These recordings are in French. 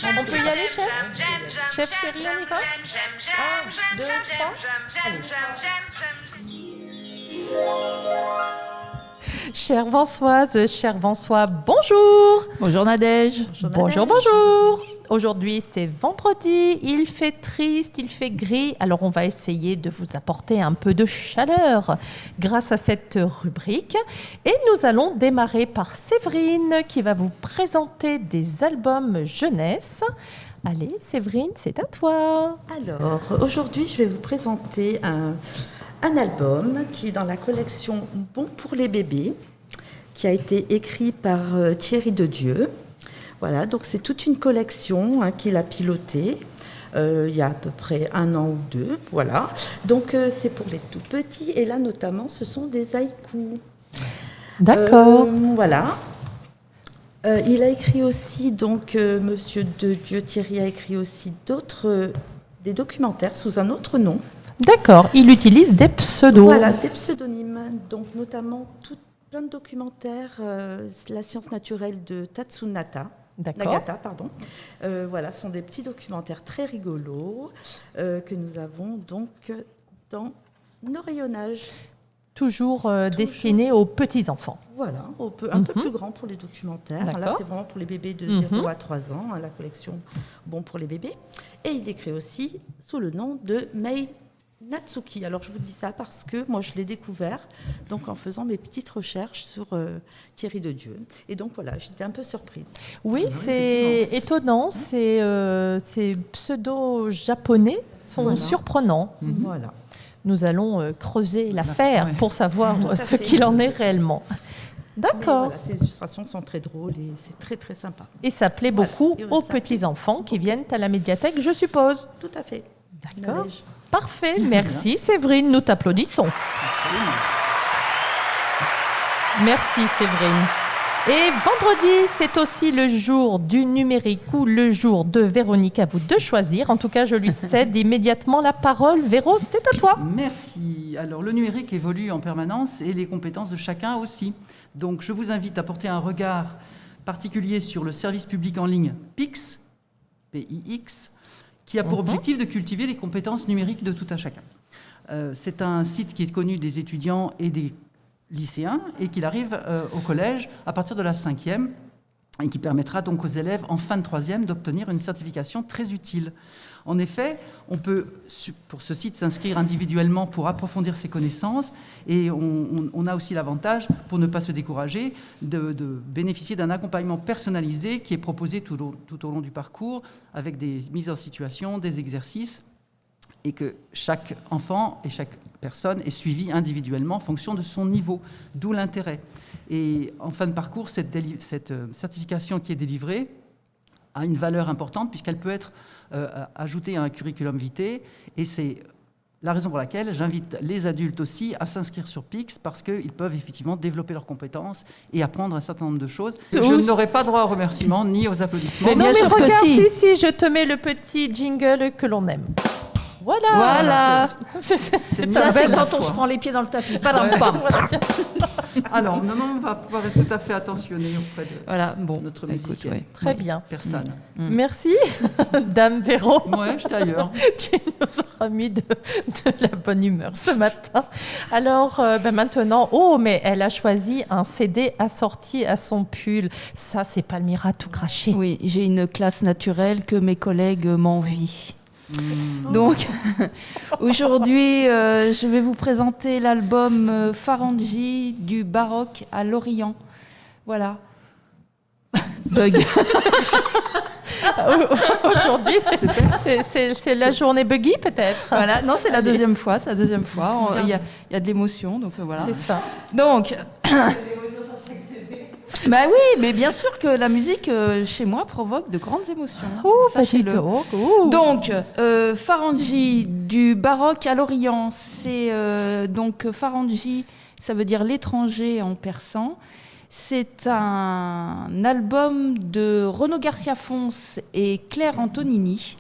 On peut y aller, chef? Chef chéri, on y va? 1, 2, 3. Allez. Chère Françoise, chère François, bonjour. Bonjour Nadège. Bonjour, bonjour. Aujourd'hui, c'est vendredi, il fait triste, il fait gris, alors on va essayer de vous apporter un peu de chaleur grâce à cette rubrique. Et nous allons démarrer par Séverine qui va vous présenter des albums jeunesse. Allez, Séverine, c'est à toi. Alors, aujourd'hui, je vais vous présenter un album qui est dans la collection Bon pour les bébés, qui a été écrit par Thierry Dedieu. Voilà, donc c'est toute une collection qu'il a pilotée il y a à peu près 1 an ou 2. Voilà, donc c'est pour les tout petits et là notamment ce sont des haïkus. D'accord. Voilà. Il a écrit aussi, donc Monsieur Dedieu, Thierry a écrit aussi des documentaires sous un autre nom. D'accord, il utilise des pseudos. Voilà, des pseudonymes, donc notamment plein de documentaires, La science naturelle de Nagata, pardon. Voilà, ce sont des petits documentaires très rigolos que nous avons donc dans nos rayonnages. Toujours destinés aux petits-enfants. Voilà, un peu plus grand pour les documentaires. D'accord. Là, c'est vraiment pour les bébés de 0 à 3 ans, la collection Bon pour les bébés. Et il écrit aussi sous le nom de Mei Natsuki. Alors, je vous dis ça parce que moi, je l'ai découvert donc, en faisant mes petites recherches sur Thierry Dedieu. Et donc, voilà, j'étais un peu surprise. Oui, c'est étonnant. Ces pseudo-japonais sont surprenants. Voilà. Nous allons creuser l'affaire pour savoir ce qu'il en est réellement. D'accord. Voilà, ces illustrations sont très drôles et c'est très, très sympa. Et ça plaît beaucoup aux petits-enfants qui viennent à la médiathèque, je suppose. Tout à fait. D'accord. Parfait. Merci, Séverine. Nous t'applaudissons. Merci, Séverine. Et vendredi, c'est aussi le jour du numérique ou le jour de Véronique. À vous de choisir. En tout cas, je lui cède immédiatement la parole. Véro, c'est à toi. Merci. Alors, le numérique évolue en permanence et les compétences de chacun aussi. Donc, je vous invite à porter un regard particulier sur le service public en ligne PIX, P-I-X, qui a pour objectif de cultiver les compétences numériques de tout un chacun. C'est un site qui est connu des étudiants et des lycéens et qu'il arrive au collège à partir de la 5e et qui permettra donc aux élèves en fin de 3e d'obtenir une certification très utile. En effet, on peut, pour ce site, s'inscrire individuellement pour approfondir ses connaissances et on a aussi l'avantage, pour ne pas se décourager, de bénéficier d'un accompagnement personnalisé qui est proposé tout au long du parcours avec des mises en situation, des exercices et que chaque enfant et chaque personne est suivie individuellement en fonction de son niveau, d'où l'intérêt. Et en fin de parcours, cette certification qui est délivrée a une valeur importante puisqu'elle peut être ajoutée à un curriculum vitae et c'est la raison pour laquelle j'invite les adultes aussi à s'inscrire sur PIX parce qu'ils peuvent effectivement développer leurs compétences et apprendre un certain nombre de choses. Je n'aurai pas droit aux remerciements ni aux applaudissements. Mais bien sûr regarde, si, je te mets le petit jingle que l'on aime. Voilà. C'est ça, c'est quand on se prend les pieds dans le tapis. Pas dans le pas. Alors, non, on va pouvoir être tout à fait attentionné auprès de notre musicienne. Ouais. Très bien. Personne. Merci, Dame Véro. Ouais, j'étais ailleurs. Tu nous auras mis de la bonne humeur ce matin. Alors, maintenant, mais elle a choisi un CD assorti à son pull. Ça, c'est Palmyra tout craché. Oui, j'ai une classe naturelle que mes collègues m'envient. Donc, aujourd'hui, je vais vous présenter l'album Farangi du baroque à l'Orient. Voilà. Bug. Aujourd'hui, c'est la journée buggy peut-être. Voilà. Non, c'est la deuxième fois. C'est la deuxième fois. Il y a de l'émotion, donc voilà. C'est ça. Donc. Bah oui, mais bien sûr que la musique, chez moi, provoque de grandes émotions. Sachez-le. Donc, Farangi, du baroque à l'Orient, c'est donc Farangi, ça veut dire l'étranger en persan. C'est un album de Renaud Garcia Fons et Claire Antonini.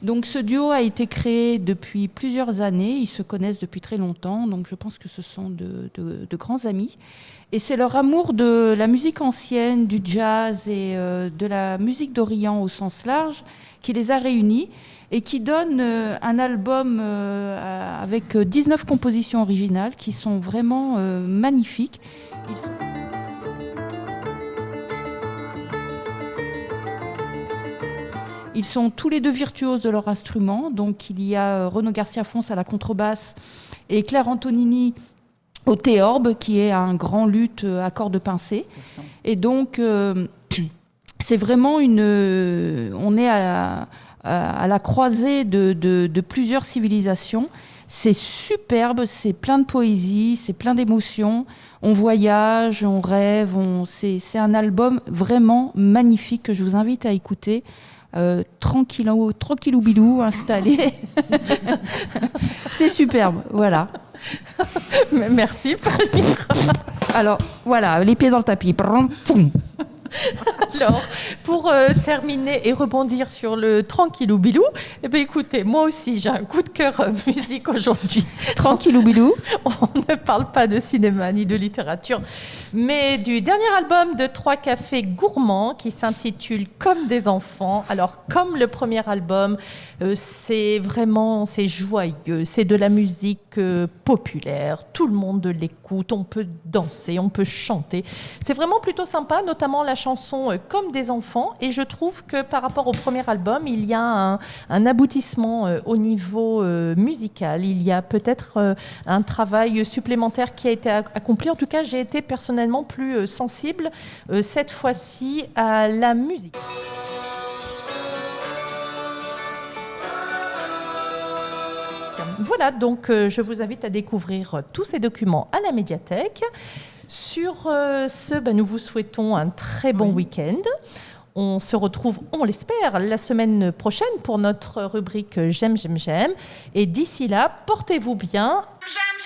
Donc ce duo a été créé depuis plusieurs années, ils se connaissent depuis très longtemps, donc je pense que ce sont de grands amis. Et c'est leur amour de la musique ancienne, du jazz et de la musique d'Orient au sens large qui les a réunis et qui donne un album avec 19 compositions originales qui sont vraiment magnifiques. Ils sont tous les deux virtuoses de leur instrument. Donc il y a Renaud Garcia-Fons à la contrebasse et Claire Antonini au théorbe, qui est un grand luth à cordes pincées. Et donc c'est vraiment on est à la croisée de plusieurs civilisations. C'est superbe, c'est plein de poésie, c'est plein d'émotions. On voyage, on rêve, c'est un album vraiment magnifique que je vous invite à écouter. Tranquillou bilou, installé. C'est superbe, voilà. Merci, Palmyra. Alors, voilà, les pieds dans le tapis. Alors, pour terminer et rebondir sur le tranquillou bilou, eh bien, écoutez, moi aussi, j'ai un coup de cœur musique aujourd'hui. Tranquillou bilou. On ne parle pas de cinéma ni de littérature, mais du dernier album de Trois Cafés Gourmands qui s'intitule Comme des enfants. Alors, comme le premier album, c'est joyeux, c'est de la musique populaire, tout le monde l'écoute, on peut danser, on peut chanter. C'est vraiment plutôt sympa, notamment la chanson Comme des enfants, et je trouve que par rapport au premier album, il y a un aboutissement au niveau musical. Il y a peut-être un travail supplémentaire qui a été accompli. En tout cas, j'ai été personnellement plus sensible cette fois-ci à la musique. Voilà, donc je vous invite à découvrir tous ces documents à la médiathèque. Sur nous vous souhaitons un très bon week-end. On se retrouve, on l'espère, la semaine prochaine pour notre rubrique J'aime, j'aime, j'aime. Et d'ici là, portez-vous bien. J'aime,